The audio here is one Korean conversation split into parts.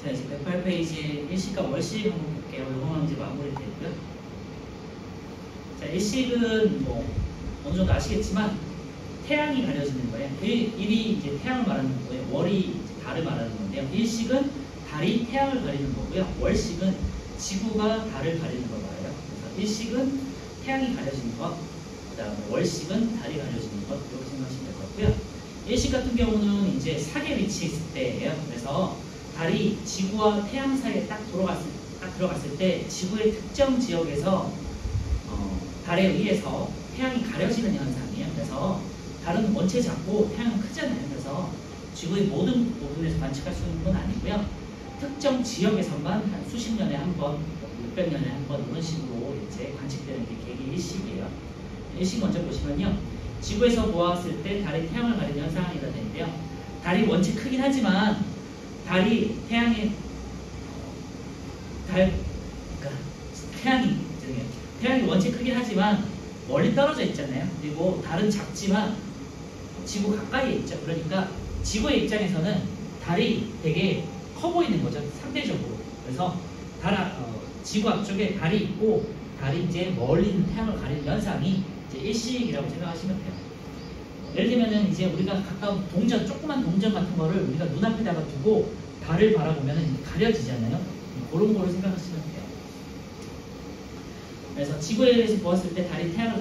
자, 이제 108페이지에 일식과 월식 한번 볼게요. 요거는 이제 마무리되고요. 자, 일식은 뭐 어느 정도 아시겠지만 태양이 가려지는 거예요. 일이 이제 태양을 말하는 거고요. 월이 이제 달을 말하는 건데요. 일식은 달이 태양을 가리는 거고요. 월식은 지구가 달을 가리는 걸 말해요. 그래서 일식은 태양이 가려지는 것, 그 다음에 월식은 달이 가려지는 것, 이렇게 생각하시면 될 것 같고요. 일식 같은 경우는 이제 사계 위치에 있을 때예요. 그래서 달이 지구와 태양 사이에 딱 들어갔을 때 지구의 특정 지역에서 달에 의해서 태양이 가려지는 현상이에요. 그래서 달은 원체 작고 태양은 크잖아요. 그래서 지구의 모든 부분에서 관측할 수 있는 건 아니고요. 특정 지역에서만 한 수십 년에 한 번, 몇백 년에 한 번 이런 식으로 이제 관측되는 게 계기 일식이에요. 일식 먼저 보시면요. 지구에서 보았을 때 달이 태양을 가리는 현상이 되는데요. 달이 원체 크긴 하지만 달이 태양이 원체 크긴 하지만 멀리 떨어져 있잖아요. 그리고 달은 작지만 지구 가까이에 있죠. 그러니까 지구의 입장에서는 달이 되게 커 보이는 거죠. 상대적으로. 그래서 지구 앞쪽에 달이 있고 달이 이제 멀리 있는 태양을 가리는 현상이 이제 일식이라고 생각하시면 돼요. 예를 들면은 이제 우리가 가까운 동전, 조그만 동전 같은 거를 우리가 눈앞에다가 두고 달을 바라보면은 가려지잖아요. 그런 거를 생각하시면 돼요. 그래서 지구에 대해서 보았을 때 달이 태양을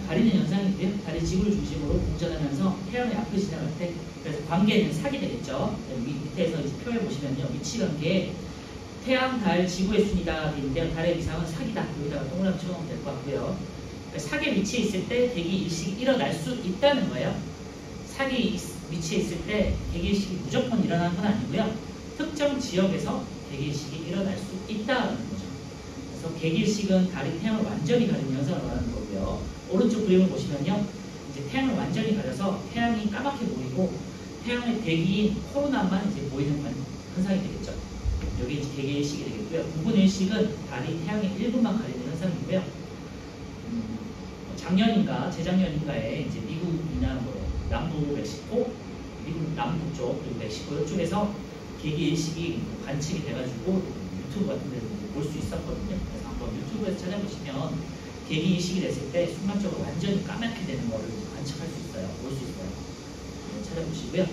가리는 현상인데요. 달이 지구를 중심으로 공전하면서 태양의 앞을 지나갈 때, 그래서 관계는 사기 되겠죠. 밑에서 이제 표에 보시면요. 위치 관계, 태양, 달, 지구의 순이다 인데요. 달의 위상은 사기다. 여기다가 동그라미 쳐놓으면 될 것 같고요. 그러니까 사기 위치에 있을 때 대기 일식이 일어날 수 있다는 거예요. 사기 위치에 있을 때 대기 일식이 무조건 일어나는 건 아니고요. 특정 지역에서 대기 일식이 일어날 수 있다는 거죠. 그래서 개기일식은 달이 태양을 완전히 가리는 현상을 말하는 거고요. 오른쪽 그림을 보시면요. 이제 태양을 완전히 가려서 태양이 까맣게 보이고 태양의 대기인 코로나만 이제 보이는 현상이 되겠죠. 여기 이제 개기일식이 되겠고요. 부분일식은 달이 태양의 일부만 가리는 현상이고요. 작년인가 재작년인가에 이제 미국이나 뭐 남부 멕시코, 미국 남부 쪽 그리고 멕시코 이쪽에서 개기일식이 관측이 돼가지고 유튜브 같은 데서 볼 수 있었거든요. 그래서 한번 유튜브에서 찾아보시면 개기일식이 됐을 때 순간적으로 완전히 까맣게 되는 거를 관측할 수 있어요. 볼 수 있어요. 찾아보시고요.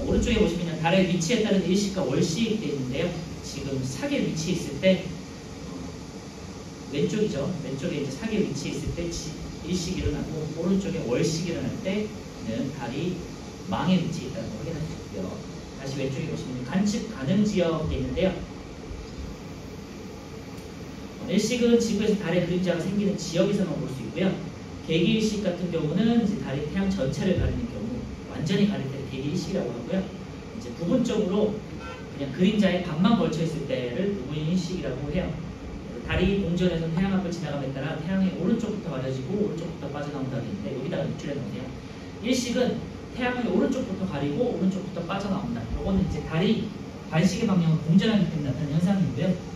오른쪽에 보시면 달의 위치에 따른 일식과 월식이 되어 있는데요. 지금 사계 위치에 있을 때 왼쪽이죠. 왼쪽에 이제 사계 위치에 있을 때 일식이 일어나고 오른쪽에 월식이 일어날 때는 달이 망의 위치에 있다는 걸 확인할 수 있고요. 다시 왼쪽에 보시면 관측 가능 지역이 있는데요. 일식은 지구에서 달의 그림자가 생기는 지역에서만 볼 수 있고요. 개기일식 같은 경우는 이제 달이 태양 전체를 가리는 경우 완전히 가릴 때 개기일식이라고 하고요. 이제 부분적으로 그냥 그림자의 반만 걸쳐 있을 때를 부분일식이라고 해요. 달이 공전에서 태양 앞을 지나감에 따라 태양의 오른쪽부터 가려지고 오른쪽부터 빠져나온다는 얘기인데 여기다가 밑줄에 넣으세요. 일식은 태양의 오른쪽부터 가리고 오른쪽부터 빠져나온다. 이거는 이제 달이 반시계 방향을 공전하기 때문에 나타나는 현상이고요.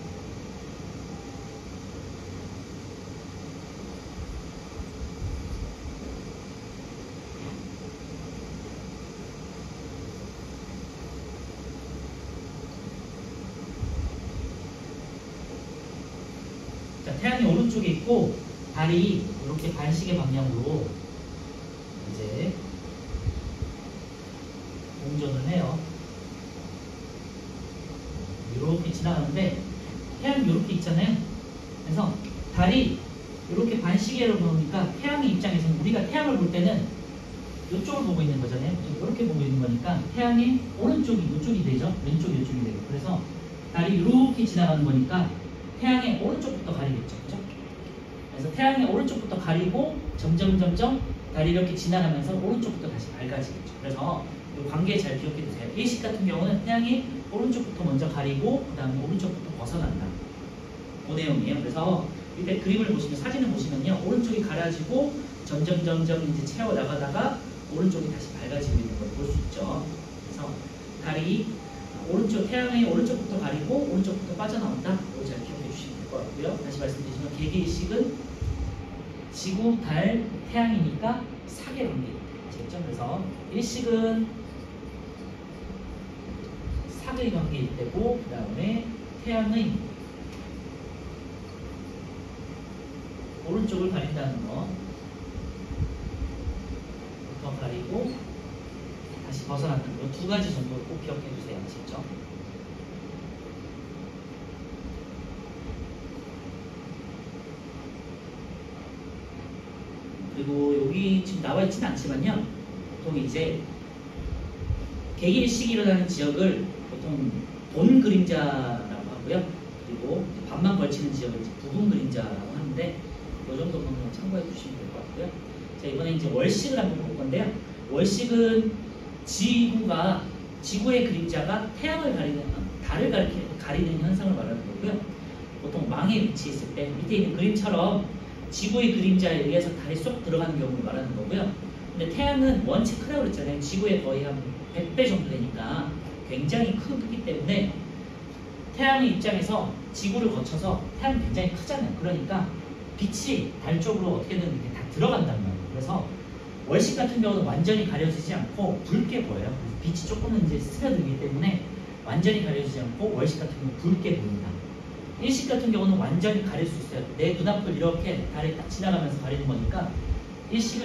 자, 태양이 오른쪽에 있고 달이 이렇게 반시계 방향으로 이제 공전을 해요. 이렇게 지나가는데 태양이 이렇게 있잖아요. 그래서 달이 이렇게 반시계로 보니까 태양의 입장에서는 우리가 태양을 볼 때는 이쪽을 보고 있는 거잖아요. 이렇게 보고 있는 거니까 태양의 오른쪽이 이쪽이 되죠. 왼쪽이 이쪽이 되고. 그래서 달이 이렇게 지나가는 거니까 태양의 오른쪽부터 가리겠죠. 그죠? 그래서 태양의 오른쪽부터 가리고 점점 달이 이렇게 지나가면서 오른쪽부터 다시 밝아지겠죠. 그래서 이 관계 잘 기억해 두세요. 일식 같은 경우는 태양이 오른쪽부터 먼저 가리고 그 다음에 오른쪽부터 벗어난다. 그 내용이에요. 그래서 이때 그림을 보시면 사진을 보시면요. 오른쪽이 가려지고 점점 이제 채워 나가다가 오른쪽이 다시 밝아지고 있는 걸 볼 수 있죠. 그래서 달이 태양의 오른쪽부터 가리고 오른쪽부터 빠져나온다. 이거 잘 기억해 주시면 될 것 같고요. 다시 말씀드리지만 개기일식은 지구, 달, 태양이니까 사계 관계. 아시겠죠? 그래서 일식은 사극의 관계일 때고, 그 다음에 태양의 오른쪽을 가린다는 거. 더 가리고 다시 벗어난다는 거. 두 가지 정도 꼭 기억해 주세요. 아시죠? 그리고 여기 지금 나와 있지는 않지만요. 보통 이제 개기일식이 일어나는 지역을 보통 본 그림자라고 하고요. 그리고 반만 걸치는 지역을 이제 부분 그림자라고 하는데 이 정도만 참고해 주시면 될 것 같고요. 자, 이번에 이제 월식을 한번 볼 건데요. 월식은 지구의 그림자가 태양을 가리는, 달을 가리는 현상을 말하는 거고요. 보통 망에 위치했을 때 밑에 있는 그림처럼 지구의 그림자에 의해서 달이 쏙 들어가는 경우를 말하는 거고요. 근데 태양은 원체 크다고 그랬잖아요. 지구의 거의 한 100배 정도 되니까 굉장히 크기 때문에 태양의 입장에서 지구를 거쳐서 태양이 굉장히 크잖아요. 그러니까 빛이 달 쪽으로 어떻게든 이렇게 다 들어간단 말이에요. 그래서 월식 같은 경우는 완전히 가려지지 않고 붉게 보여요. 빛이 조금은 이제 스며들기 때문에 완전히 가려지지 않고 월식 같은 경우는 붉게 보인다. 일식 같은 경우는 완전히 가릴 수 있어요. 내 눈앞을 이렇게 달이 딱 지나가면서 가리는 거니까 일식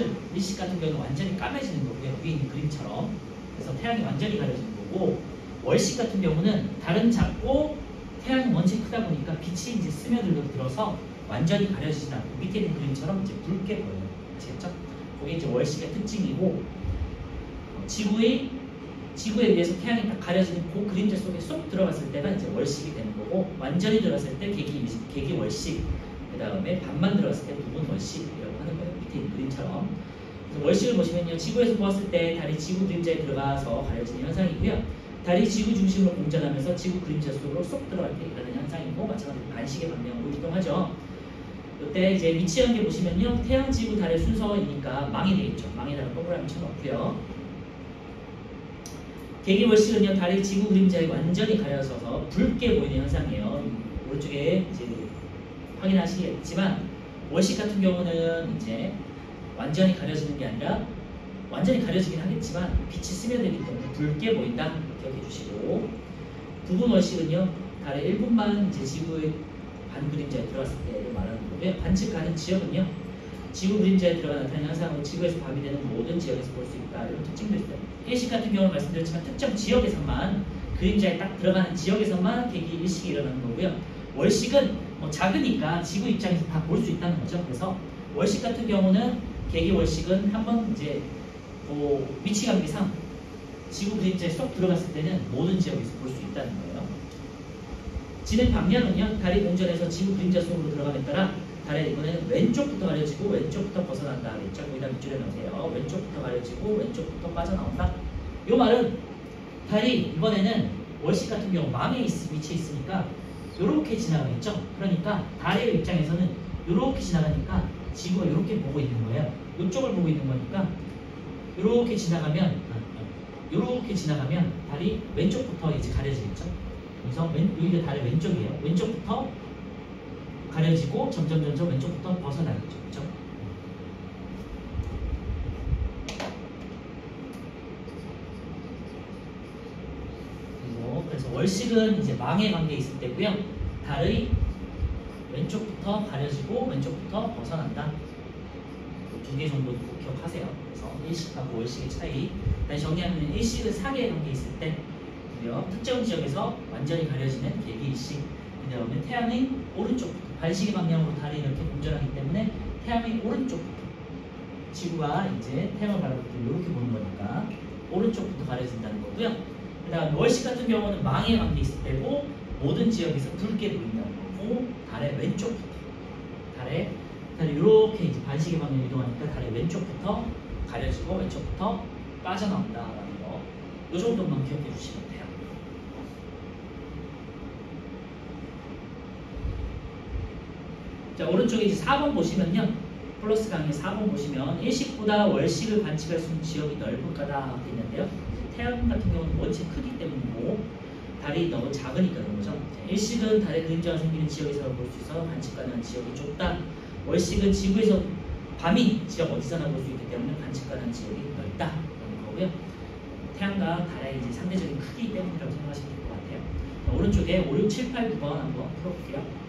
같은 경우는 완전히 까매지는 거고요. 위에 있는 그림처럼. 그래서 태양이 완전히 가려지는 거고, 월식 같은 경우는 달은 작고 태양이 원체 크다 보니까 빛이 이제 스며들어서 완전히 가려지지 않고 밑에 있는 그림처럼 이제 붉게 보여요. 아시겠죠? 그게 이제 월식의 특징이고, 지구에 의해서 태양이 딱 가려지는 그 그림자 속에 쏙 들어갔을 때가 이제 월식이 되는 거고, 완전히 들어갔을 때 개기 월식, 그 다음에 반만 들어갔을 때 부분 월식이라고 하는 거예요. 밑에 있는 그림처럼. 그래서 월식을 보시면요, 지구에서 보았을 때 달이 지구 그림자에 들어가서 가려지는 현상이고요. 달이 지구 중심으로 공전하면서 지구 그림자 속으로 쏙 들어갈 때 일어나는 현상이고, 마찬가지로 반시계 방향으로 이동하죠. 이때 이제 위치 관계 보시면요, 태양, 지구, 달의 순서이니까 망이 되겠죠. 망에다가 동그라미 쳐놓고요. 개기월식은요, 달이 지구 그림자에 완전히 가려져서 붉게 보이는 현상이에요. 오른쪽에 이제 확인하시겠지만, 월식 같은 경우는 이제 완전히 가려지는 게 아니라 완전히 가려지긴 하겠지만 빛이 스며들기 때문에 붉게 보인다. 기억해 주시고, 부분 월식은요, 달의 일부만 이제 지구의 반 그림자에 들어갔을 때 말하는 거고요. 관측하는 지역은요, 지구 그림자에 들어가 나타나는 현상으로 지구에서 밤이 되는 모든 지역에서 볼 수 있다. 이런 특징도 있어요. 일식 같은 경우는 말씀드렸지만 특정 지역에서만, 그림자에 딱 들어가는 지역에서만 개기 일식이 일어나는 거고요. 월식은 뭐 작으니까 지구 입장에서 다 볼 수 있다는 거죠. 그래서 월식 같은 경우는 개기 월식은 한번 이제 위치 관계상 지구 그림자에 쏙 들어갔을 때는 모든 지역에서 볼 수 있다는 거예요. 진행 방향은요, 달이 공전해서 지구 그림자 속으로 들어감에 따라 달의 이번에는 왼쪽부터 가려지고 왼쪽부터 벗어난다. 왼쪽 거기다 밑줄에 넣으세요. 왼쪽부터 가려지고 왼쪽부터 빠져나온다. 이 말은 달이 이번에는 월식 같은 경우 망에 위치해 있으니까 이렇게 지나가겠죠. 그러니까 달의 입장에서는 이렇게 지나가니까 지구가 이렇게 보고 있는 거예요. 이쪽을 보고 있는 거니까 이렇게 지나가면 달이 왼쪽부터 이제 가려지겠죠. 그래서 여기가 달의 왼쪽이에요. 왼쪽부터 가려지고 점점 왼쪽부터 벗어나겠죠. 그렇죠? 그래서 월식은 이제 망에 관계 있을 때고요. 달의 왼쪽부터 가려지고 왼쪽부터 벗어난다. 두 개 정도 기억하세요. 그래서 일식하고 월식의 차이. 다시 정리하면 일식은 사계에 관계 있을 때, 특정 지역에서 완전히 가려지는 개기일식. 그 다음에 태양의 오른쪽부터, 반시계 방향으로 달이 이렇게 공전하기 때문에 태양의 오른쪽부터, 지구가 이제 태양을 바라볼 때 이렇게 보는 거니까 오른쪽부터 가려진다는 거고요. 그 다음 월식 같은 경우는 망에 관계 있을 때고 모든 지역에서 붉게 보인다는 거고, 달의 왼쪽부터, 달이 이렇게 이제 반시계 방향으로 이동하니까 달의 왼쪽부터 가려지고 왼쪽부터 빠져나온다라는 거, 이 정도만 기억해 주시면 돼요. 자, 오른쪽에 이제 4번 보시면요, 플러스 강의 4번 보시면 일식보다 월식을 관측할 수 있는 지역이 넓을 거다 되어 있는데요. 태양 같은 경우는 원체 크기 때문이고 달이 너무 작으니까 그런 거죠. 일식은 달의 그림자가 생기는 지역에서 볼 수 있어 관측 가능한 지역이 좁다. 월식은 지구에서 밤이 지역 어디서나 볼 수 있기 때문에 관측 가능한 지역이 넓다. 그런 거고요. 태양과 달의 이제 상대적인 크기 때문이라고 생각하시면 될 것 같아요. 자, 오른쪽에 5, 6, 7, 8, 9번 한번 풀어볼게요.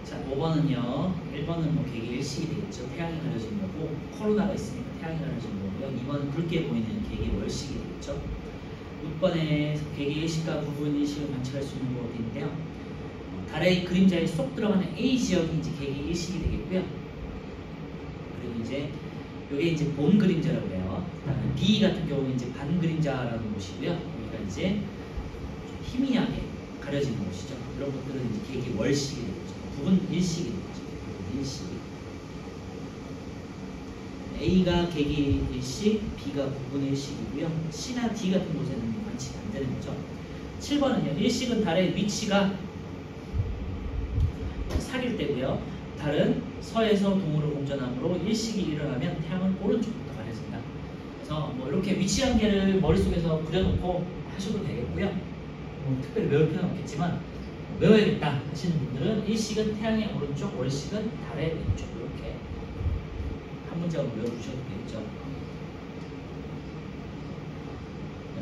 자, 5번은요. 1번은 뭐 계기 일식이 되겠죠. 태양이 가려진 거고, 코로나가 있으니까 태양이 가려진 거고요. 2번은 붉게 보이는 계기 월식이 되겠죠. 6번에 계기 일식과 부분 일식을 관측할 수 있는 부분인데요. 달의 그림자에 쏙 들어가는 A 지역이 이제 계기 일식이 되겠고요. 그리고 이제 이게 이제 본 그림자라고 해요. B 같은 경우는 이제 반 그림자라는 곳이고요. 여기가 이제 희미하게 가려지는 곳이죠. 이런 것들은 이제 계기 월식이 되겠죠. 부분 일식이 되겠죠. 부분 일식이. A가 계기 일식, B가 부분 일식이고요. C나 D 같은 곳에는 관측이 안 되는 거죠. 7번은요. 일식은 달의 위치가 사귈 때고요. 달은 서에서 동으로 공전하므로 일식이 일어나면 태양은 오른쪽부터 가려진다. 그래서 뭐 이렇게 위치 관계를 머릿속에서 그려놓고 하셔도 되겠고요. 뭐 특별히 외울 필요는 없겠지만 외워야겠다 하시는 분들은 일식은 태양의 오른쪽, 월식은 달의 왼쪽 이렇게 한 문장으로 외워주셔도 되겠죠.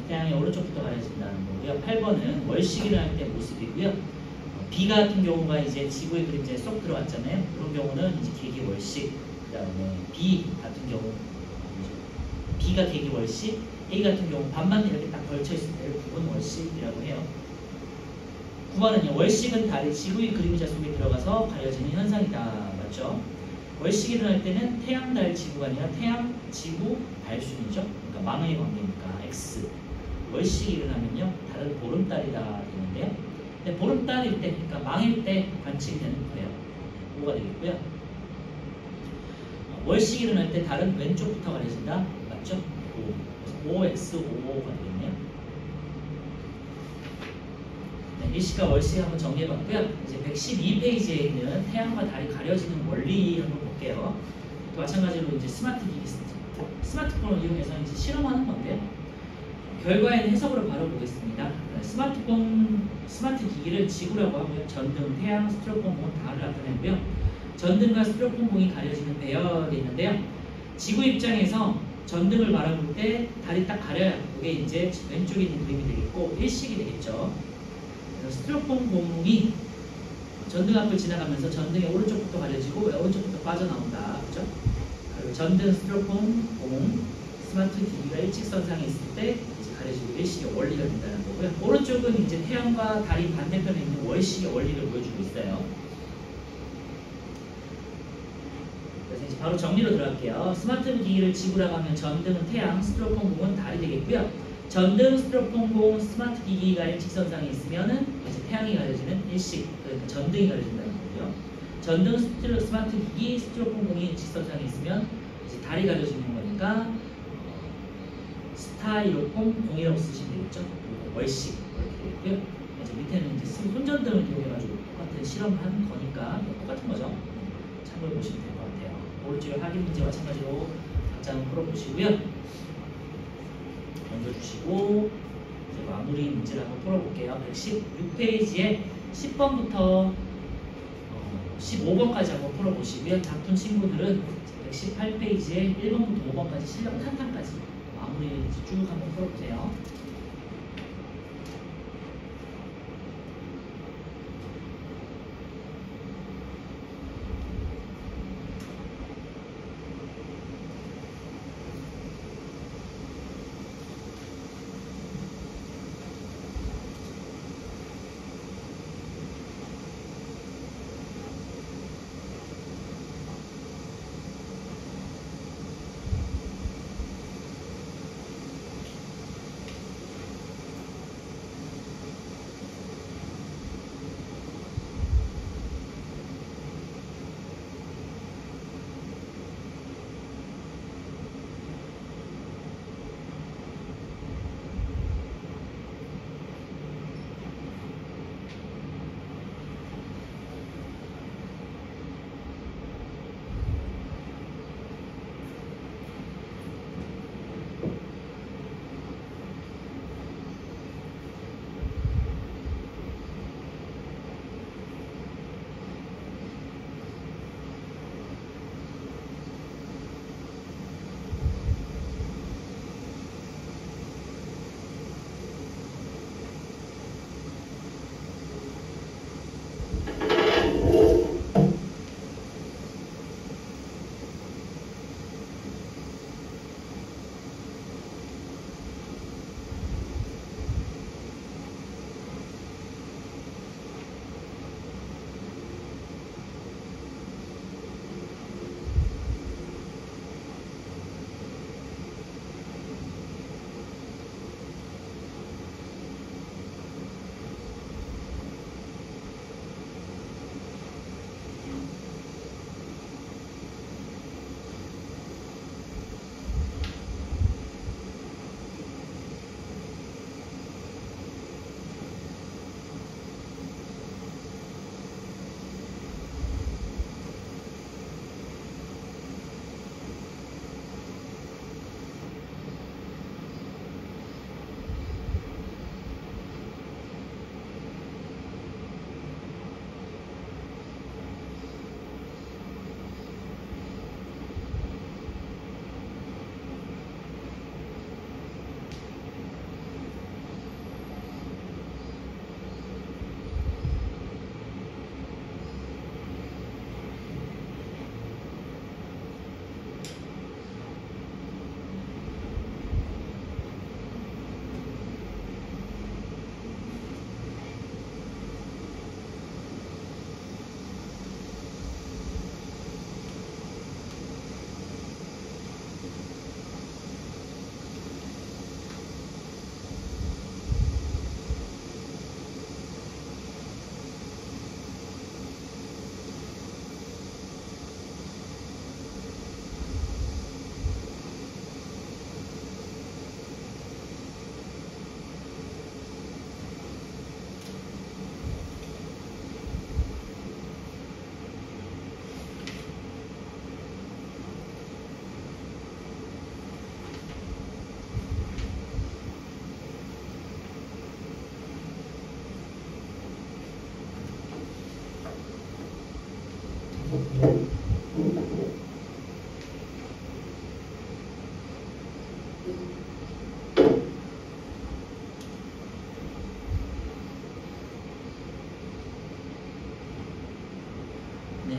태양의 오른쪽부터 가려진다는 거고요. 8번은 월식이 일어날 때 모습이고요. B 같은 경우가 이제 지구의 그림자에 쏙 들어갔잖아요. 그런 경우는 이제 계기 월식, 그 다음에 B 같은 경우 B가 계기 월식, A 같은 경우 반만 이렇게 딱 걸쳐 있을 때를 부분 월식이라고 해요. 9번은요. 월식은 달의 지구의 그림자 속에 들어가서 가려지는 현상이다. 맞죠? 월식이 일어날 때는 태양, 달, 지구가 아니라 태양, 지구, 달 순이죠. 그러니까 망의 관계니까 X. 월식이 일어나면요. 달은 보름달이다 되는데요. 근데 보름달일 때, 그러니까 망일 때 관측이 되는 거예요. 5가 되겠고요. 월식이 일어날 때 달은 왼쪽부터 가려진다. 맞죠? 5. 그래서 5X55가 되겠네요. 네, 일식과 월식 한번 정리해봤고요. 이제 112페이지에 있는 태양과 달이 가려지는 원리 한번 볼게요. 또 마찬가지로 이제 스마트폰을 이용해서 이제 실험하는 건데요. 결과에는 해석으로 바로 보겠습니다. 스마트 기기를 지구라고 하고요. 전등, 태양, 스티로폼, 달을 나타내고요. 전등과 스티로폼봉이 가려지는 배열이 있는데요. 지구 입장에서 전등을 바라볼 때 달이 딱 가려야 그게 이제 왼쪽에 있는 그림이 되겠고 일식이 되겠죠. 그래서 스티로폼봉이 전등 앞을 지나가면서 전등의 오른쪽부터 가려지고 오른쪽부터 빠져나온다. 그죠? 그리고 전등, 스티로폼봉, 스마트 기기가 일직선상에 있을 때 가려지고 일식의 원리가 된다는 거고요. 오른쪽은 이제 태양과 달이 반대편에 있는 월식의 원리를 보여주고 있어요. 그래서 이제 바로 정리로 들어갈게요. 스마트 기기를 지구라고 하면 전등은 태양, 스티로폼봉은 달이 되겠고요. 전등, 스티로폼봉, 스마트 기기가 일직선상에 있으면은 이제 태양이 가려지는 일식, 그러니까 전등이 가려진다는 거고요. 전등, 스마트 기기, 스티로폼봉이 일직선상에 있으면 이제 달이 가려지는 거니까 스타이로폼 봉이라고 쓰시면 되겠죠. 월식 이렇게 되고요. 이제 밑에는 이제 손전등을 이용해가지고 똑같은 실험을 하는 거니까 똑같은 거죠. 참고해 보시면 될 것 같아요. 오른쪽에 확인 문제 마찬가지로 각자 한번 풀어보시고요. 넘겨주시고 이제 마무리 문제를 한번 풀어볼게요. 116페이지에 10번부터 15번까지 한번 풀어보시고요. 다툰 친구들은 118페이지에 1번부터 5번까지 실력 탄탄까지 마무리 쭉 한번 풀어보세요.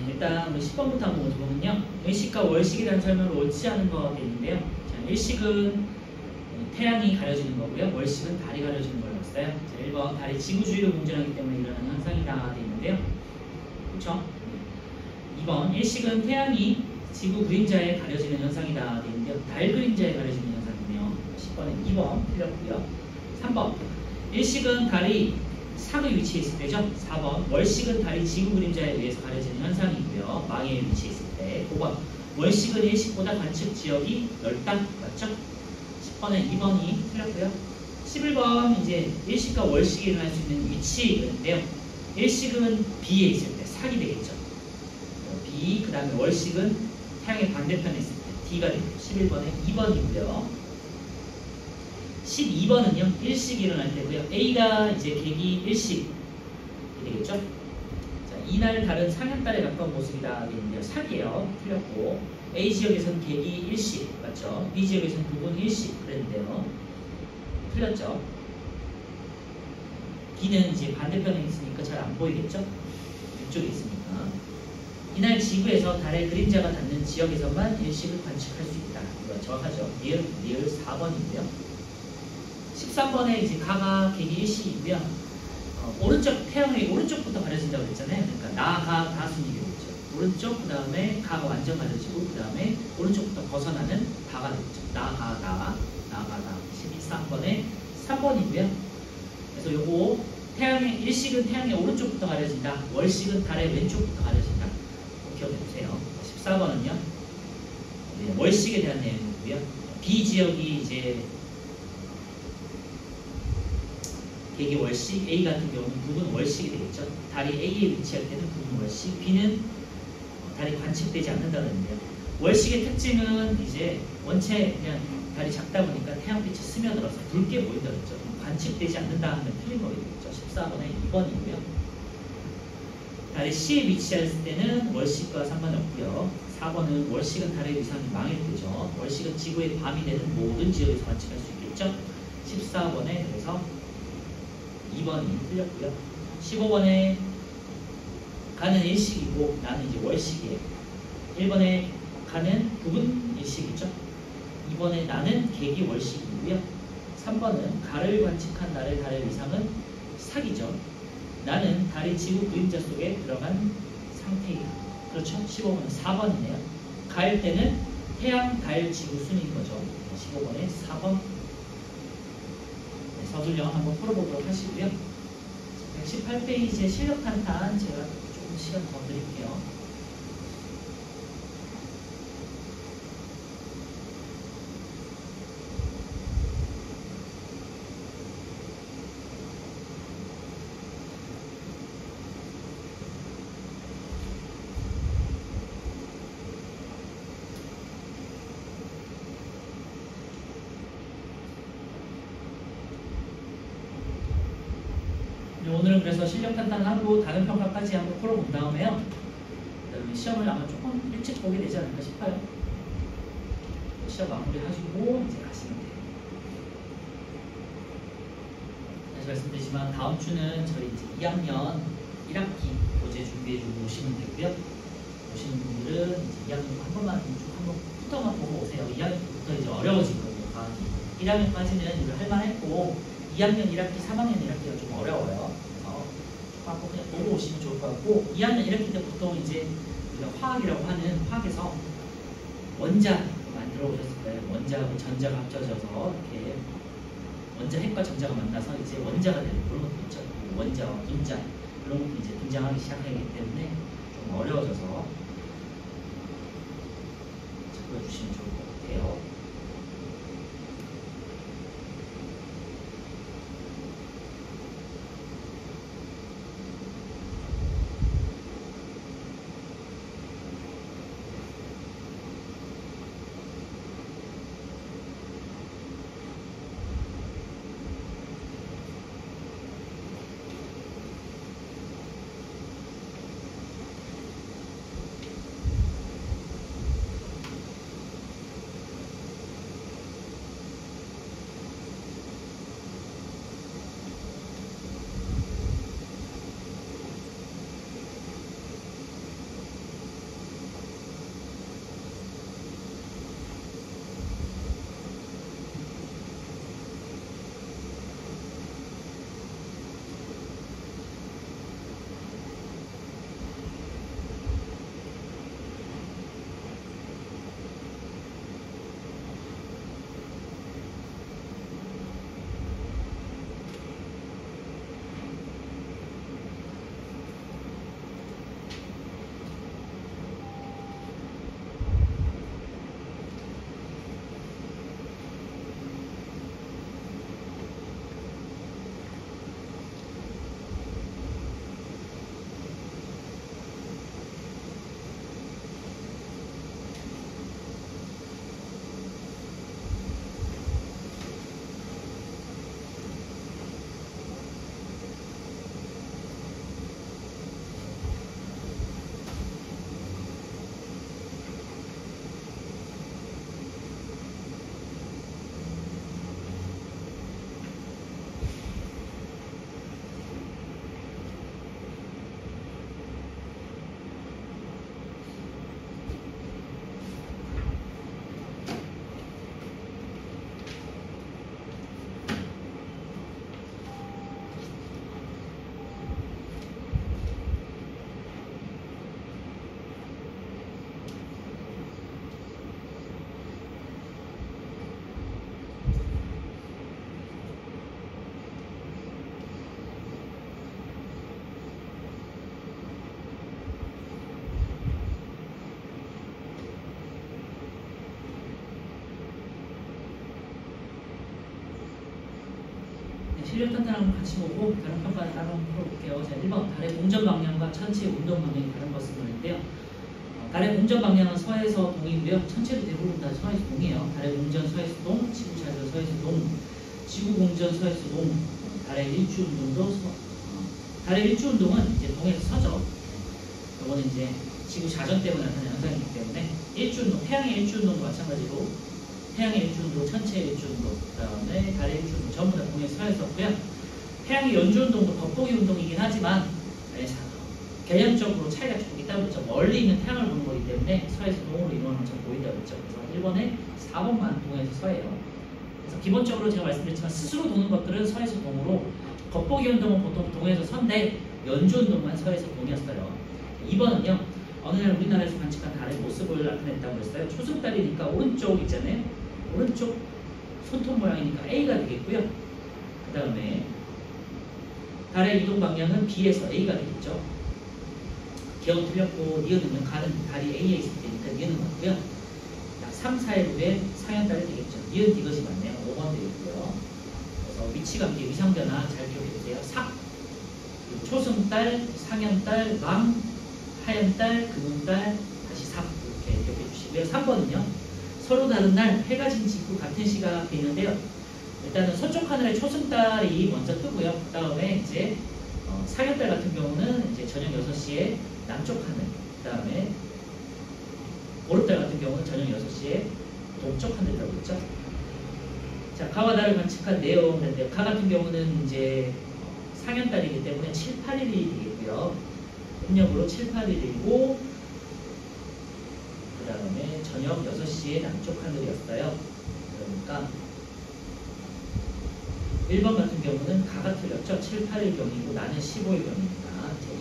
일단 우리 10번부터 한번 보면요. 일식과 월식이라는 설명을 옳지 않은 거 되어 있는데요. 자, 일식은 태양이 가려지는 거고요. 월식은 달이 가려지는 걸로 했어요. 자, 1번 달이 지구주위로 공전하기 때문에 일어나는 현상이다 되어 있는데요. 그렇죠? 2번 일식은 태양이 지구 그림자에 가려지는 현상이다 되어 있는데요. 달 그림자에 가려지는 현상이네요. 10번에 2번 틀렸고요. 3번 일식은 달이 상의 위치에 있을 때죠. 4번 월식은 달이 지구 그림자에 의해서 가려지는 현상이고요. 망에 위치해 있을 때. 5번 월식은 일식보다 관측 지역이 넓다. 맞죠? 10번에 2번이 틀렸고요. 11번 이제 일식과 월식이 일어날 수 있는 위치인데요. 일식은 B에 있을 때 사기 되겠죠. B, 그 다음에 월식은 태양의 반대편에 있을 때 D가 되겠죠. 11번에 2번이고요. 12번은요, 일식이 일어날 때고요. A가 이제 계기 일식이 되겠죠. 자, 이날 달은 상현달에 가까운 모습이다 되는데요. 사기예요. 틀렸고, A 지역에서는 계기 일식 맞죠? B 지역에서는 부분 일식 그랬는데요. 틀렸죠. B는 이제 반대편에 있으니까 잘 안 보이겠죠? 이쪽에 있으니까. 이날 지구에서 달의 그림자가 닿는 지역에서만 일식을 관측할 수 있다. 이거 정확하죠. 리을 4번이고요. 13번에 이제 가가 계기 일식이고요. 오른쪽 태양의 오른쪽부터 가려진다고 했잖아요. 그러니까 나가 다순이 되겠죠. 오른쪽 그 다음에 가가 완전 가려지고 그 다음에 오른쪽부터 벗어나는 다가 되겠죠. 나가 다 13번에 3번이고요. 그래서 요거 태양의 일식은 태양의 오른쪽부터 가려진다. 월식은 달의 왼쪽부터 가려진다. 기억해주세요. 14번은요. 네, 월식에 대한 내용이고요. B 지역이 이제 계기 월식, A 같은 경우는 부분 월식이 되겠죠. 달이 A에 위치할 때는 부분 월식, B는 달이 관측되지 않는다는데요. 월식의 특징은 이제 원체 그냥 달이 작다 보니까 태양빛이 스며들어서 붉게 보인다 그랬죠. 관측되지 않는다 하면 틀린 거겠죠. 14번에 2번이고요. 달이 C에 위치했을 때는 월식과 상관이 없고요. 4번은 월식은 달의 위상이 망일 때죠. 월식은 지구의 밤이 되는 모든 지역에서 관측할 수 있겠죠. 14번에 그래서 2번이 틀렸고요. 15번에 가는 일식이고 나는 이제 월식이에요. 1번에 가는 부분 일식이죠. 2번에 나는 계기 월식이고요. 3번은 가를 관측한 날의 달의 위상은 사기죠. 나는 달이 지구 그림자 속에 들어간 상태이다. 그렇죠? 15번은 4번이네요. 가일 때는 태양, 달, 지구 순인 거죠. 15번에 4번. 네, 서술형 한번 풀어보도록 하시고요. 118페이지의 실력 탄탄 제가 조금 시간 더 드릴게요. 오늘은 그래서 실력 판단하고 다른 평가까지 한번 풀어본 다음에요. 시험을 아마 조금 일찍 보게 되지 않을까 싶어요. 시험 마무리하시고 이제 가시면 돼요. 다시 말씀드리지만 다음 주는 저희 이제 2학년 1학기 교재 준비해주고 오시면 되고요. 오시는 분들은 이제 2학년 한번 부터만 보고 오세요. 2학년부터 이제 어려워지거든요. 과학이. 1학년까지는 이걸 할만했고 2학년 1학기, 3학년 1학기가 좀 어려워요. 그래서 조금 그냥 보고 오시면 좋을 것 같고 2학년 1학기 때 보통 이제 우리가 화학이라고 하는 화학에서 원자 많이 들어보셨을 거예요. 원자하고 전자가 합쳐져서 이렇게 원자핵과 전자가 만나서 이제 원자가 되는 그런 것도 있죠. 원자와 분자 그런 것도 이제 등장하기 시작하기 때문에 좀 어려워져서 참고해 주시면 좋을 것 같아요. 실력 탄탄한 거 같이 보고 다른 평가는 따로 한번 풀어볼게요. 자, 1번 달의 공전 방향과 천체의 운동 방향이 다른 것을 보는데요. 달의 공전 방향은 서에서 동이고요. 천체도 대부분 다 서에서 동이에요. 달의 공전 서에서 동, 지구 자전 서에서 동, 지구 공전 서에서 동, 달의 일주 운동도 달의 일주 운동은 이제 동에서 서죠. 이거는 이제 지구 자전 때문에 나타나는 현상이기 때문에 일주 운동, 태양의 일주 운동도 마찬가지로 태양의 일주 운동, 천체의 일주 운동, 그다음에 달의 일주 운동 전부 다 동에서 서였었고요. 태양의 연주 운동도 겉보기 운동이긴 하지만 개념적으로 차이가 조금 있다고 했죠. 멀리 있는 태양을 보는 거기 때문에 서에서 동으로 이동하는 것처럼 보인다고 했죠. 그래서 1번에 4번만 동에서 서예요. 그래서 기본적으로 제가 말씀드렸지만 스스로 도는 것들은 서에서 동으로, 겉보기 운동은 보통 동에서 서인데 연주 운동만 서에서 동이었어요. 2번은요. 어느 날 우리나라에서 관측한 달의 모습을 나타냈다고 했어요. 초승달이니까 오른쪽 있잖아요. 오른쪽 손톱 모양이니까 A가 되겠고요. 그 다음에 달의 이동 방향은 B에서 A가 되겠죠. 기억 틀렸고 니은은요. 가는 달이 A에 있을 때니까 니은은 맞고요. 3, 4일 후에 상현달이 되겠죠. 니은 이것이 맞네요. 5번 되겠고요. 그래서 위치관계 위상변화 잘 기억해주세요. 삭, 초승달, 상현달, 망, 하현달, 금운달, 다시 삭 이렇게 기억해 주시고요. 3번은요. 서로 다른 날 해가 진 직후 같은 시각이 있는데요. 일단은 서쪽 하늘에 초승달이 먼저 뜨고요. 그 다음에 이제 상현달 같은 경우는 이제 저녁 6시에 남쪽 하늘, 그 다음에 보름달 같은 경우는 저녁 6시에 동쪽 하늘이라고 했죠. 자, 가와 달을 관측한 내용인데요. 가 같은 경우는 이제 상현달이기 때문에 7, 8일이 되겠고요. 음력으로 7, 8일이고 그 다음에 저녁 6시에 남쪽 하늘이었어요. 그러니까 1번 같은 경우는 가가 틀렸죠. 7, 8일경이고 나는 15일경입니다.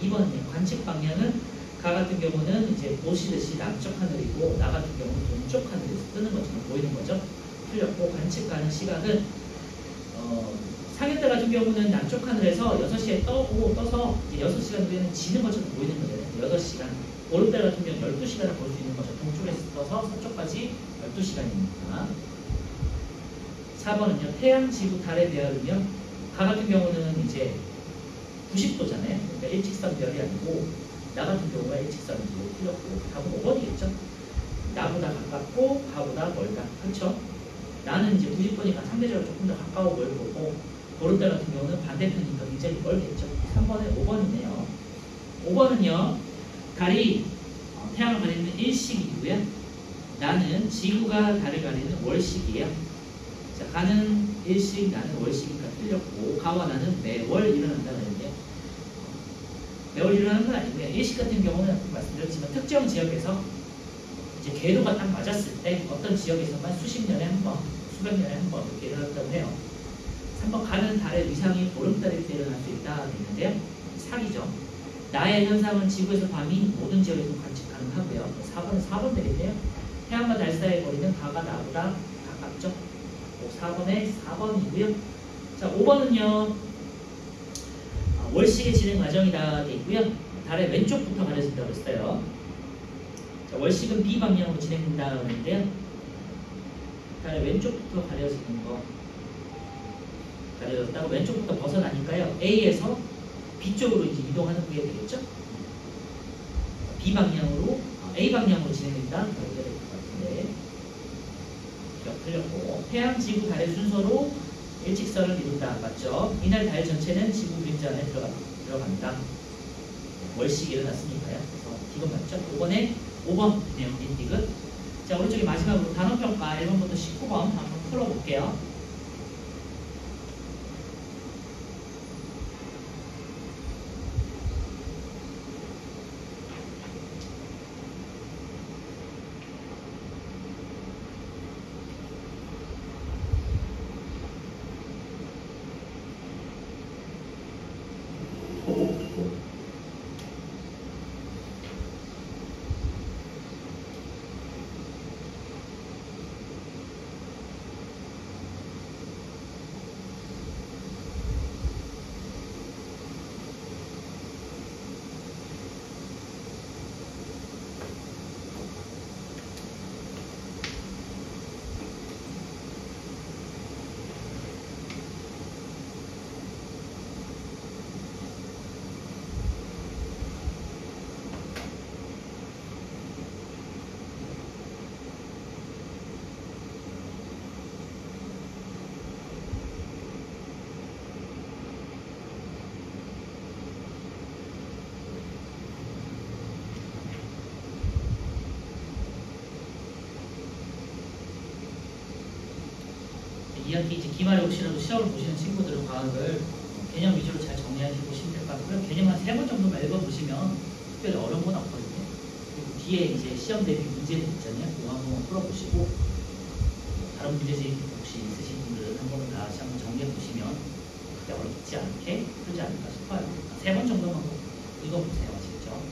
2번은요. 관측 방향은 가 같은 경우는 이제 보시듯이 남쪽 하늘이고 나 같은 경우는 동쪽 하늘에서 뜨는 것처럼 보이는 거죠. 틀렸고 관측하는 시각은 상현달 같은 경우는 남쪽 하늘에서 6시에 떠서 이제 6시간 후에는 지는 것처럼 보이는 거잖아요. 8시간. 보름달 같은 경우는 12시간을 볼 수 있는 거죠. 동쪽에서 떠서 서쪽까지 12시간입니다. 4번은요. 태양, 지구, 달의 배열은요. 가 같은 경우는 이제 90도잖아요. 그러니까 일직선 별이 아니고 나 같은 경우가 일직선이고 틀렸고 답은 5번이겠죠. 나보다 가깝고 가보다 멀다. 그렇죠? 나는 이제 90도니까 상대적으로 조금 더 가까워 보일 거고 보름달 같은 경우는 반대편이니까 굉장히 멀겠죠. 3번에 5번이네요. 5번은요. 달이 태양을 가리는 일식이고요. 나는 지구가 달을 가리는 월식이에요. 자, 가는 일식, 나는 월식이니까 틀렸고 가와 나는 매월 일어난다 그랬는데요. 매월 일어나는 건 아니고요. 일식 같은 경우는 말씀드렸지만 특정 지역에서 이제 궤도가 딱 맞았을 때 어떤 지역에서만 수십 년에 한 번, 수백 년에 한 번 이렇게 일어났다고 해요. 3번 가는 달의 위상이 보름달일 때 일어날 수 있다 했는데요. 사기죠. 나의 현상은 지구에서 밤이 모든 지역에서 관측 가능하고요. 4번은 4번 되겠네요. 태양과 달 사이의 거리는 가가 나보다 가깝죠. 4번에 4번이고요. 자, 5번은요. 월식의 진행 과정이다 돼 있고요. 달의 왼쪽부터 가려진다고 했어요. 자, 월식은 B 방향으로 진행된다 그랬는데요. 달의 왼쪽부터 가려지는 거 가려졌다고 왼쪽부터 벗어나니까요. A에서 B 쪽으로 이제 이동하는 게 되겠죠. B 방향으로 A 방향으로 진행된다. 그렇게 될 것 같은데 기억 틀렸고 태양, 지구, 달의 순서로 일직선을 이룬다. 맞죠? 이날 달 전체는 지구 그림자 안에 들어간다. 월식이 일어났으니까요. 그래서 디귿 맞죠? 5번에 5번 네요. 디귿. 자, 오른쪽에 마지막으로 단어평가 1번부터 19번 한번 풀어볼게요. 2학기 이제 기말에 혹시라도 시험을 보시는 친구들은 과학을 개념 위주로 잘 정리하시고 보시면 될 것 같고요. 개념 한 3번 정도만 읽어보시면 특별히 어려운 건 없거든요. 그리고 뒤에 이제 시험 대비 문제들 있잖아요. 그거 한 번만 풀어보시고 다른 문제집 혹시 있으신 분들은 한 번은 다시 한번 정리해보시면 그때 어렵지 않게 풀지 않을까 싶어요. 3번 정도만 꼭 읽어보세요. 아시겠죠?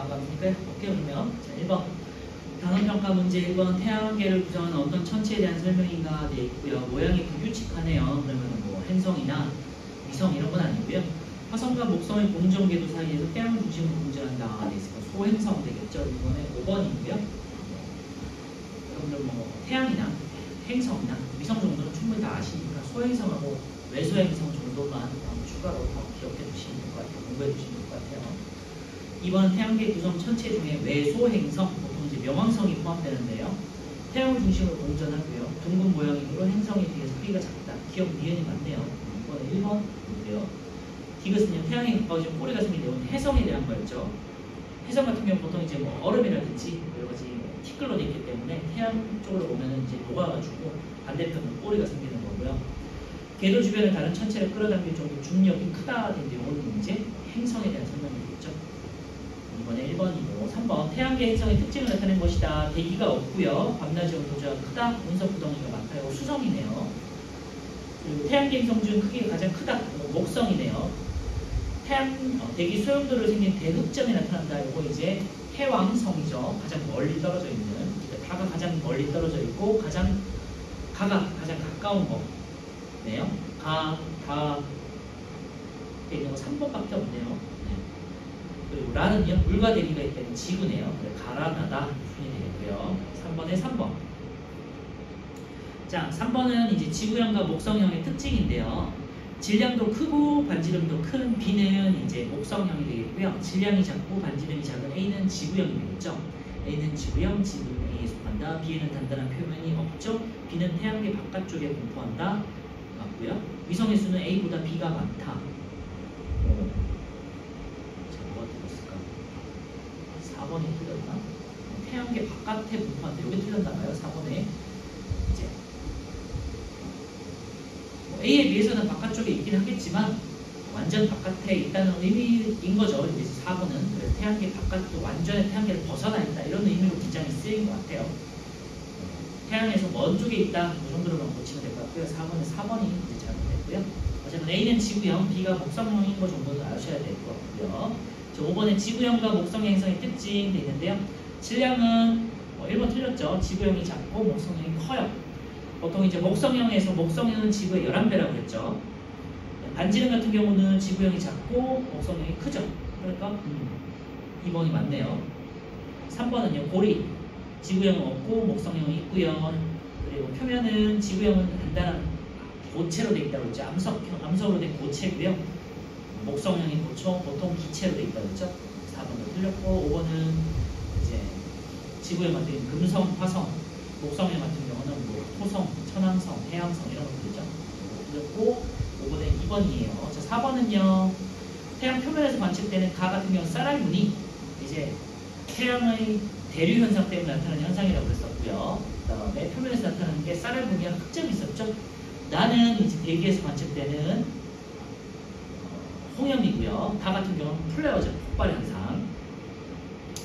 나왔으니까요. 볼게요. 그러면 자, 1번 단원평가 문제 1번 태양계를 구성하는 어떤 천체에 대한 설명인가 되어 있고요. 모양이 불규칙하네요. 그러면 뭐 행성이나 위성 이런 건 아니고요. 화성과 목성의 공정궤도 사이에서 태양 중심으로 공전한다 되어 있으니까 소행성 되겠죠. 이번에 5번이고요. 여러분들 뭐 태양이나 행성이나 위성 정도는 충분히 다 아시니까 소행성하고 외소행성 정도만 추가로 더 기억해 두시면 될 것 같아요. 공부해 두시면 될 것 같아요. 이번 태양계 구성 천체 중에 외소행성, 보통 이제 명왕성이 포함되는데요. 태양 중심으로 공전하고요. 둥근 모양이므로 행성에 비해서 크기가 작다. 기억 니은이 맞네요. 이번에 1번이고요. 디귿은요, 태양에 가까워지면 꼬리가 생긴 내용은 해성에 대한 거였죠. 해성 같은 경우 보통 이제 뭐 얼음이라든지 여러 가지 티끌로 되어 있기 때문에 태양 쪽으로 보면은 이제 녹아가지고 반대편으로 꼬리가 생기는 거고요. 궤도 주변을 다른 천체를 끌어당길 정도 중력이 크다 된 내용은 이제 행성에 대한 설명이 되겠죠. 이번에 1번이고 3번 태양계 행성의 특징을 나타낸 것이다. 대기가 없고요. 밤낮이 온도가 크다. 운석 구덩이가 많다. 이거 수성이네요. 그리고 태양계 행성 중 크기가 가장 크다. 목성이네요. 대기 소용돌이로 생긴 대흑점이 나타난다. 이거 이제 해왕성이죠. 가장 멀리 떨어져 있는. 그러니까 다가 가장 멀리 떨어져 있고 가장 가까운 거네요. 다 있는 거 3번밖에 없네요. 네. 그리고 라는요, 물과 대기가 있다는 지구네요. 가라나다 순이 되겠고요. 3번에 3번. 자, 3번은 이제 지구형과 목성형의 특징인데요. 질량도 크고 반지름도 큰 B는 이제 목성형이 되겠고요. 질량이 작고 반지름이 작은 A는 지구형이 되겠죠. A는 지구형, 지구는 A에 속한다. B에는 단단한 표면이 없죠. B는 태양계 바깥쪽에 분포한다. 맞고요. 위성의 수는 A보다 B가 많다. 자, 뭐가 틀렸을까? 4번이 틀렸나? 태양계 바깥에 분포한다. 여기 틀렸나봐요. 4번에. 이제 A에 비해서는 바깥쪽에 있긴 하겠지만 완전 바깥에 있다는 의미인 거죠. 그래서 4번은 그래서 태양계 바깥도 완전히 태양계를 벗어나 있다 이런 의미로 문장이 쓰인 것 같아요. 태양에서 먼 쪽에 있다 그 정도로만 고치면 될 것 같고요. 4번이 이제 잘못됐고요. 어쨌든 A는 지구형, B가 목성형인 거 정도도 아셔야 될 것 같고요. 5번에 지구형과 목성형 행성의 특징 돼 있는데요. 질량은 1번 틀렸죠. 지구형이 작고 목성형이 커요. 보통 이제 목성형은 지구의 11배라고 했죠. 반지름 같은 경우는 지구형이 작고 목성형이 크죠. 그러니까 2번이 맞네요. 3번은요, 고리. 지구형은 없고 목성형이 있고요. 그리고 표면은 지구형은 단단한 고체로 되어 있다고 했죠. 암석으로 된 고체고요. 목성형이 보통 기체로 되어 있다고 했죠. 4번도 틀렸고 5번은 이제 지구형 같은 금성, 화성, 목성형 같은 경우는 뭐 토성, 천왕성, 해왕성 이런 것들이죠. 그리고 5번에 2번이에요. 자, 4번은요. 태양 표면에서 관측되는 가 같은 경우 쌀알무늬 이제 태양의 대류 현상 때문에 나타나는 현상이라고 그랬었고요. 그 다음에 표면에서 나타나는 게 쌀알무늬와 흑점이 있었죠. 나는 이제 대기에서 관측되는 홍염이고요. 가 같은 경우는 플레어죠. 폭발 현상.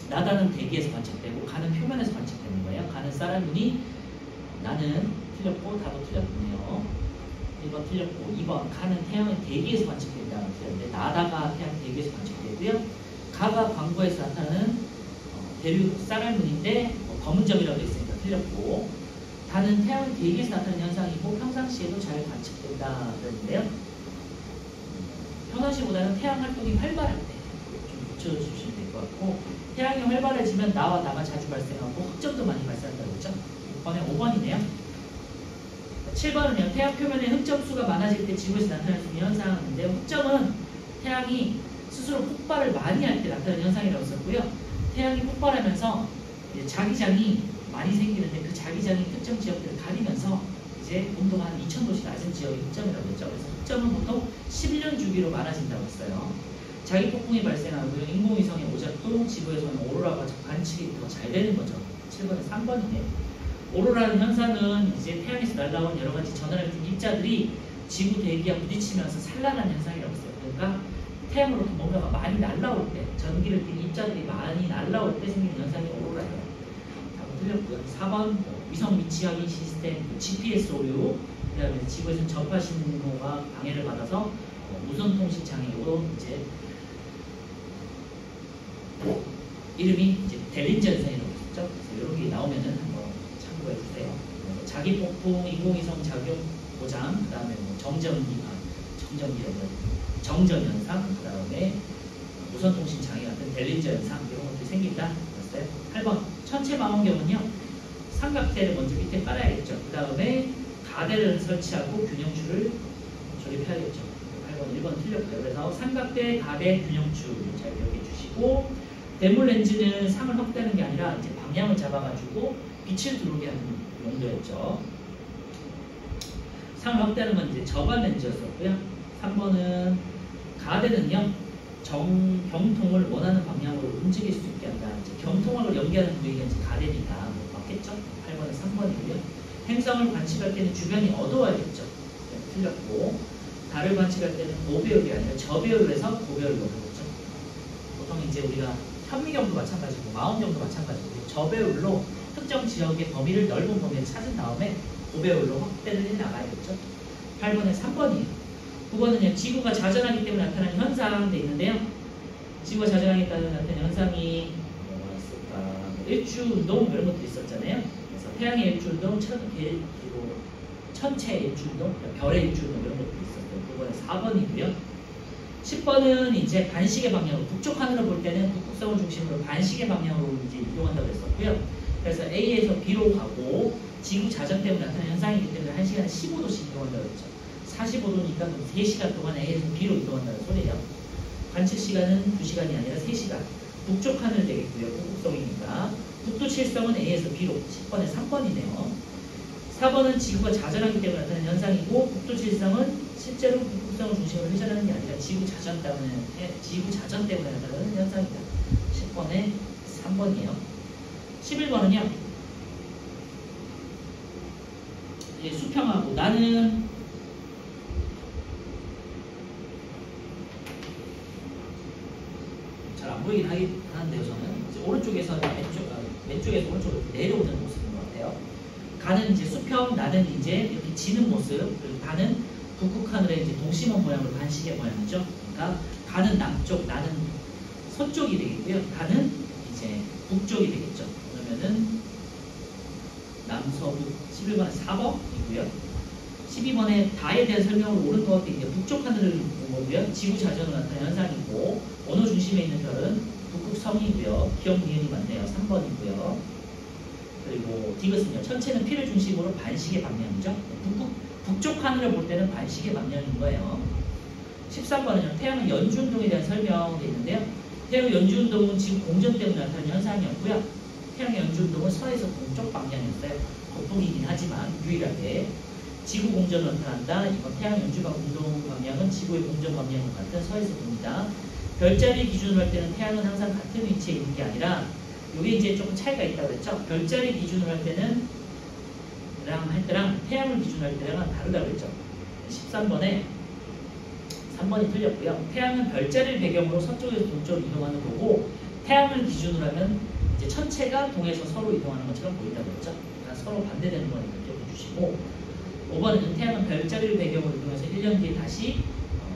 나다는 대기에서 관측되고 가는 표면에서 관측되는 거예요. 가는 쌀알무늬, 나는 틀렸고 다도 틀렸네요. 1번 틀렸고 2번 가는 태양의 대기에서 관측된다는 틀렸는데 나다가 태양 대기에서 관측되고요. 가가 광구에서 나타나는 대류 쌀알무늬인데 검은 점이라고 되어 있으니까 틀렸고 다는 태양의 대기에서 나타나는 현상이고 평상시에도 잘 관측된다 그랬는데요. 평상시보다는 태양 활동이 활발할 때 좀 붙여주시면 될 것 같고 태양이 활발해지면 나와 나가 자주 발생하고 흑점도 많이 발생한다고 했죠. 이번에 5번이네요. 7번은요. 태양 표면에 흑점 수가 많아질 때 지구에서 나타날 수 있는 현상인데요. 흑점은 태양이 스스로 폭발을 많이 할 때 나타나는 현상이라고 썼고요. 태양이 폭발하면서 이제 자기장이 많이 생기는데 그 자기장이 특정 지역들을 가리면서 이제 온도가 한 2000도씩 낮은 지역이 흑점이라고 했죠. 그래서 흑점은 보통 11년 주기로 많아진다고 했어요. 자기 폭풍이 발생하고요. 인공위성의 오작도 지구에서는 오로라가 관측이 더 잘 되는 거죠. 7번에 3번이네. 오로라는 현상은 이제 태양에서 날라온 여러 가지 전하를 띤 입자들이 지구 대기와 부딪히면서 산란하는 현상이라고 했어요. 그러니까 태양으로부터 뭔가가 많이 날라올 때, 전기를 띤 입자들이 많이 날라올 때 생기는 현상이 오로라예요. 답은 틀렸고요. 4번 위성 위치 확인 시스템, GPS 오류, 그다음에 지구에서 전파 신호가 방해를 받아서 무선 통신 장애, 이런 이제 이름이 이제 델린저 현상이라고 했죠. 그래서 이런 게 나오면은 한번 참고해 주세요. 자기 폭풍, 인공위성 작용 보장, 그 다음에 뭐 정전 현상, 그 다음에 무선통신 장애 같은 델린저 현상 이런 것들이 생긴다. 그랬어요. 8번 천체 망원경은요, 삼각대를 먼저 밑에 깔아야겠죠. 그 다음에 가대를 설치하고 균형추를 조립해야겠죠. 8번, 1번 틀렸고요. 그래서 삼각대, 가대, 균형추 잘 기억해 주시고, 대물 렌즈는 상을 확대하는 게 아니라 이제 방향을 잡아가지고 빛을 들어오게 하는 용도였죠. 상을 확대하는 건 이제 저반 렌즈였었고요. 3번은 가대는요, 경통을 원하는 방향으로 움직일 수 있게 한다. 이제 경통학을 연기하는 부위가 이제 가대니까 뭐 맞겠죠? 8번은 3번이고요. 행성을 관측할 때는 주변이 어두워야겠죠. 네, 틀렸고, 달을 관측할 때는 고배율이 아니라 저배율로 해서 고배율로 하겠죠. 보통 이제 우리가 현미경도 마찬가지고 망원경도 마찬가지고 저배율로 특정 지역의 범위를 넓은 범위를 찾은 다음에 고배율로 확대를 해 나가야겠죠. 8번에 3번이에요. 9번은요, 지구가 자전하기 때문에 나타나는 현상 돼 있는데요. 지구가 자전하기 때문에 나타나는 현상이 뭐가 있을까? 일주운동 이런 것도 있었잖아요. 그래서 태양의 일주운동, 그리고 천체의 일주운동, 별의 일주운동 이런 것도 있었고요. 9번에 4번이고요. 10번은 이제 반시계 방향으로, 북쪽 하늘을 볼 때는 북극성을 중심으로 반시계 방향으로 이제 이동한다고 했었고요. 그래서 A에서 B로 가고, 지구 자전 때문에 나타나는 현상이기 때문에 1시간에 15도씩 이동한다고 했죠. 45도니까 3시간 동안 A에서 B로 이동한다는 소리예요. 관측 시간은 2시간이 아니라 3시간. 북쪽 하늘 되겠고요. 북극성이니까. 북두 칠성은 A에서 B로. 10번에 3번이네요. 4번은 지구가 자전하기 때문에 나타나는 현상이고, 북두 칠성은 실제로 북극성을 중심으로 회전하는 게 아니라 지구 자전 때문에 나타나는 현상이다. 10번에 3번이에요. 11번은요, 수평하고, 나는 잘 안 보이긴 하는데요. 저는 이제 오른쪽에서 왼쪽에서 오른쪽으로 내려오는 모습인 것 같아요. 가는 이제 수평, 나는 이제 이렇게 지는 모습, 그리고 가는 북극 하늘의 이제 동심원 모양으로 반시계 모양이죠. 그러니까 가는 남쪽, 나는 서쪽이 되겠고요. 가는 이제 북쪽이 되겠죠. 그러면은 남서북. 11번에 4번이고요. 12번에 다에 대한 설명을 옳은 것 같아요. 북쪽 하늘을 본 거고요. 지구 자전으로 나타나는 현상이고, 어느 중심에 있는 별은 북극성이고요. 기억 니은이 맞네요. 3번이고요. 그리고 디귿은요, 천체는 P를 중심으로 반시계 방향이죠. 북쪽 하늘을 볼 때는 반시계 방향인 거예요. 13번은요, 태양의 연주운동에 대한 설명이 있는데요. 태양의 연주운동은 지구 공전 때문에 나타나는 현상이었고요. 태양의 연주운동은 서에서 동쪽 방향이었어요. 거북이긴 하지만 유일하게. 지구 공전으로 나타난다. 이건 태양 연주방 운동 방향은 지구의 공전 방향과 같은 서에서 봅니다. 별자리 기준으로 할 때는 태양은 항상 같은 위치에 있는 게 아니라, 이게 이제 조금 차이가 있다고 그랬죠. 별자리 기준으로 할 때는 할 때랑 태양을 기준으로 할 때랑은 다르다고 그랬죠. 13번에 3번이 틀렸고요. 태양은 별자리를 배경으로 서쪽에서 동쪽으로 이동하는 거고, 태양을 기준으로 하면 이제 천체가 동에서 서로 이동하는 것처럼 보인다고 그랬죠. 그러니까 서로 반대되는 거니까 기억해 주시고, 5번은 태양은 별자리를 배경으로 이동해서 1년 뒤에 다시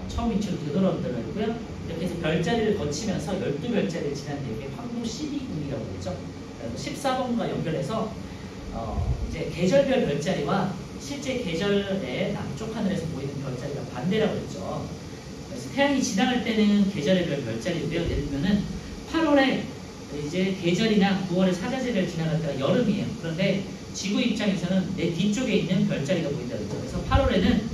처음 위치로 되돌아온다고 했고요. 이렇게 해서 별자리를 거치면서 12별자리를 지난 뒤에 황도 12궁이라고 그랬죠. 14번과 연결해서 이제 계절별 별자리와 실제 계절의 남쪽 하늘에서 보이는 별자리가 반대라고 그랬죠. 그래서 태양이 지나갈 때는 계절의 별자리고요. 예를 들면은 8월에 이제 계절이나 9월에 사자제를 지나갔다가 여름이에요. 그런데 지구 입장에서는 내 뒤쪽에 있는 별자리가 보인다고 했죠. 그래서 8월에는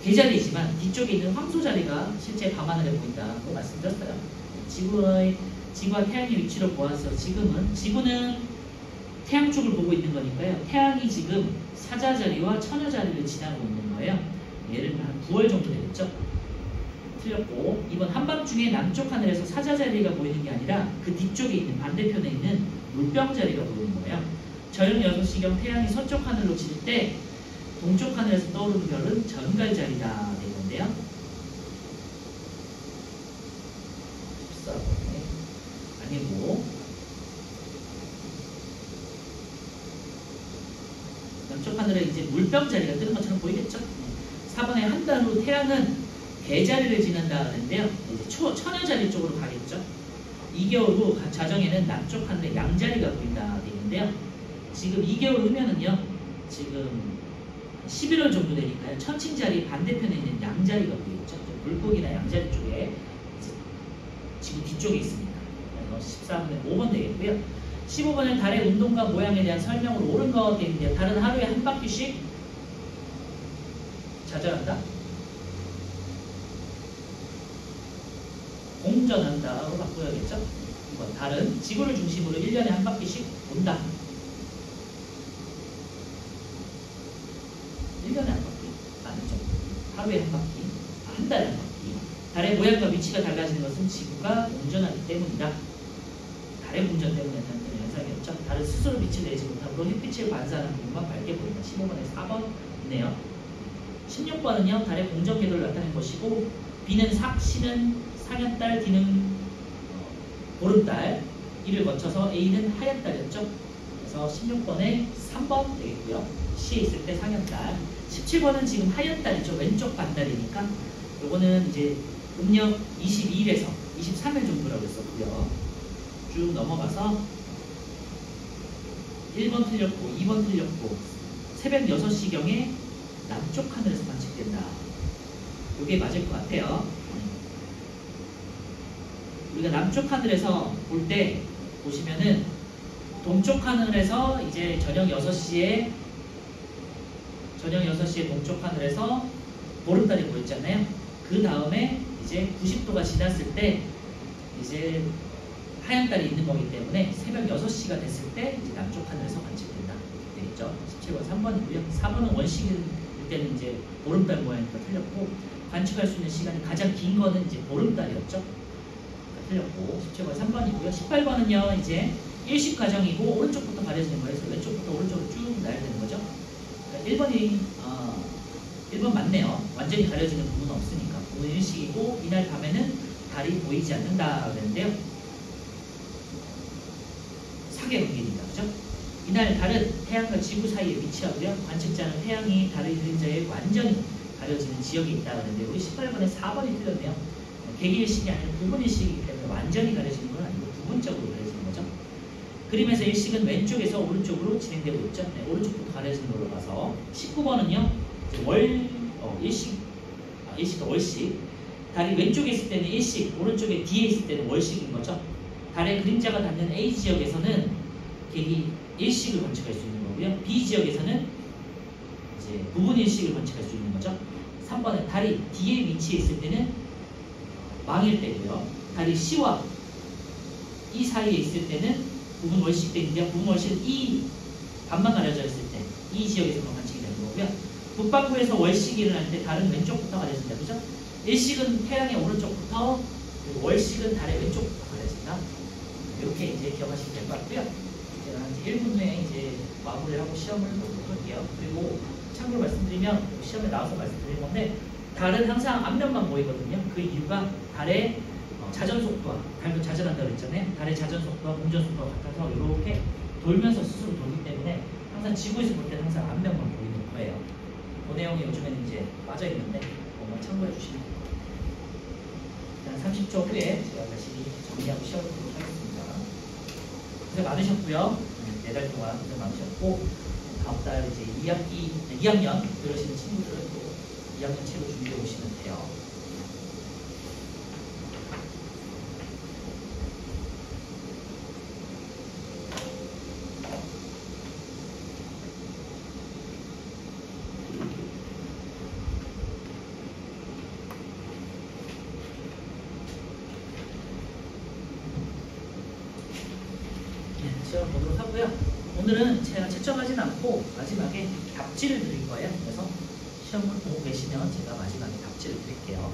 계절이지만 뒤쪽에 있는 황소자리가 실제 밤하늘에 보인다고 말씀드렸어요. 지구와 태양의 위치로 보아서 지구는 태양 쪽을 보고 있는 거니까요. 태양이 지금 사자자리와 처녀자리를 지나고 있는 거예요. 예를 들면 한 9월 정도 되겠죠. 틀렸고, 이번 한밤중에 남쪽 하늘에서 사자자리가 보이는 게 아니라 그 뒤쪽에 있는 반대편에 있는 물병자리가 보이는 거예요. 저녁 6시경 태양이 서쪽 하늘로 질 때 동쪽 하늘에서 떠오르는 별은 전갈자리다 되는데요. 14번에 아니고, 남쪽 하늘에 이제 물병자리가 뜨는 것처럼 보이겠죠? 4번에 한 달 후 태양은 개자리를 지난다 하는데요. 이제 처녀자리 쪽으로 가겠죠. 2개월 후 자정에는 남쪽 하늘에 양자리가 보인다 되어 있는데요. 지금 2개월 후면은요, 지금 11월 정도 되니까요, 천칭자리 반대편에 있는 양자리가 보이겠죠. 물고기나 양자리 쪽에 지금 뒤쪽에 있습니다. 그래서 14번에 5번 되겠고요. 15번은 달의 운동과 모양에 대한 설명으로 옳은 것 되어 있는데요. 달은 하루에 한 바퀴씩 좌절한다. 공전한다로 바꿔야겠죠. 이번 달은 지구를 중심으로 1년에 한 바퀴씩 돈다. 1년에 한 바퀴 아니죠. 하루에 한 바퀴, 한 달에 한 바퀴. 달의 모양과 위치가 달라지는 것은 지구가 공전하기 때문이다. 달의 공전 때문에 나타나는 현상이었죠. 달은 스스로 빛을 내지 못하므로 햇빛을 반사하는 부분만 밝게 보인다. 15번에 4번 있네요. 16번은요, 달의 공전 궤도를 나타낸 것이고, B는 삭, C는 상현달, D는 보름달, 이를 거쳐서 A는 하얀달이었죠. 그래서 16번에 3번 되겠고요. C에 있을 때 상현달. 17번은 지금 하얀달이죠. 왼쪽 반달이니까 요거는 이제 음력 22일에서 23일 정도라고 했었고요. 쭉 넘어가서 1번 틀렸고 2번 틀렸고 새벽 6시경에 남쪽 하늘에서 관측된다. 이게 맞을 것 같아요. 우리가 남쪽 하늘에서 볼 때 보시면은 동쪽 하늘에서 이제 저녁 6시에 동쪽 하늘에서 보름달이 보였잖아요. 그 다음에 이제 90도가 지났을 때 이제 하얀 달이 있는 거기 때문에 새벽 6시가 됐을 때 이제 남쪽 하늘에서 관측된다. 이렇게 되어 있죠. 17번 3번이고요. 4번은 원식일 때는 이제 보름달 모양이니까 틀렸고, 관측할 수 있는 시간이 가장 긴 거는 이제 보름달이었죠. 틀렸고, 17번 3번이고요. 18번은요, 이제 일식 과정이고 오른쪽부터 가려지는 거예요. 그래서 왼쪽부터 오른쪽으로 쭉 나야 되는 거죠. 그러니까 1번 맞네요. 완전히 가려지는 부분은 없으니까. 부분 일식이고, 이날 밤에는 달이 보이지 않는다 그랬는데요. 사계관계입니다. 그죠? 이날 달은 태양과 지구 사이에 위치하고요. 관측자는 태양이 달의 그림자에 완전히 가려지는 지역에 있다 그랬는데, 우리 18번에 4번이 틀렸네요. 객일식이 아니라 부분일식이기 때문에 완전히 가려지는 건 아니고 부분적으로 가려지는 거죠. 그림에서 일식은 왼쪽에서 오른쪽으로 진행되고 있죠. 네, 오른쪽부터 가려지는 걸로 봐서. 19번은요, 일식과 월식. 달이 왼쪽에 있을 때는 일식, 오른쪽에 뒤에 있을 때는 월식인 거죠. 달의 그림자가 닿는 A 지역에서는 객이 일식을 관측할 수 있는 거고요. B 지역에서는 이제 부분 일식을 관측할 수 있는 거죠. 3번은 달이 D에 위치해 있을 때는 망일 때고요. 달이 C와 E 사이에 있을 때는 부분 월식 때인데요. 부분 월식은 E 반만 가려져 있을 때 E 지역에서만 관측이 되는 거고요. 북반구에서 월식이 일어날 때 달은 왼쪽부터 가려진다. 그죠? 일식은 태양의 오른쪽부터, 그리고 월식은 달의 왼쪽부터 가려진다. 이렇게 이제 기억하시면 될 것 같고요. 제가 한 1분 후에 이제 마무리를 하고 시험을 보도록 할게요. 그리고 참고로 말씀드리면, 시험에 나와서 말씀드린 건데, 달은 항상 앞면만 보이거든요. 그 이유가 달의 자전 속도와, 달도 자전한다고 했잖아요. 달의 자전 속도와 공전 속도가 같아서 이렇게 돌면서 스스로 돌기 때문에 항상 지구에서 볼 때는 항상 앞면만 보이는 거예요. 그 내용이 요즘에는 이제 빠져 있는데 한번 참고해 주시면 됩니다. 30초 후에 제가 다시 정리하고 시험을 보도록 하겠습니다. 고생 많으셨고요. 4달 동안 고생 많으셨고, 다음 달 이제 2학년 들으시는 친구들은 또 2학년 책을 준비해 오시면 돼요. 시험 보도록 하고요. 오늘은 제가 채점하진 않고 마지막에 답지를 드릴 거예요. 그래서 시험을 보고 계시면 제가 마지막에 답지를 드릴게요.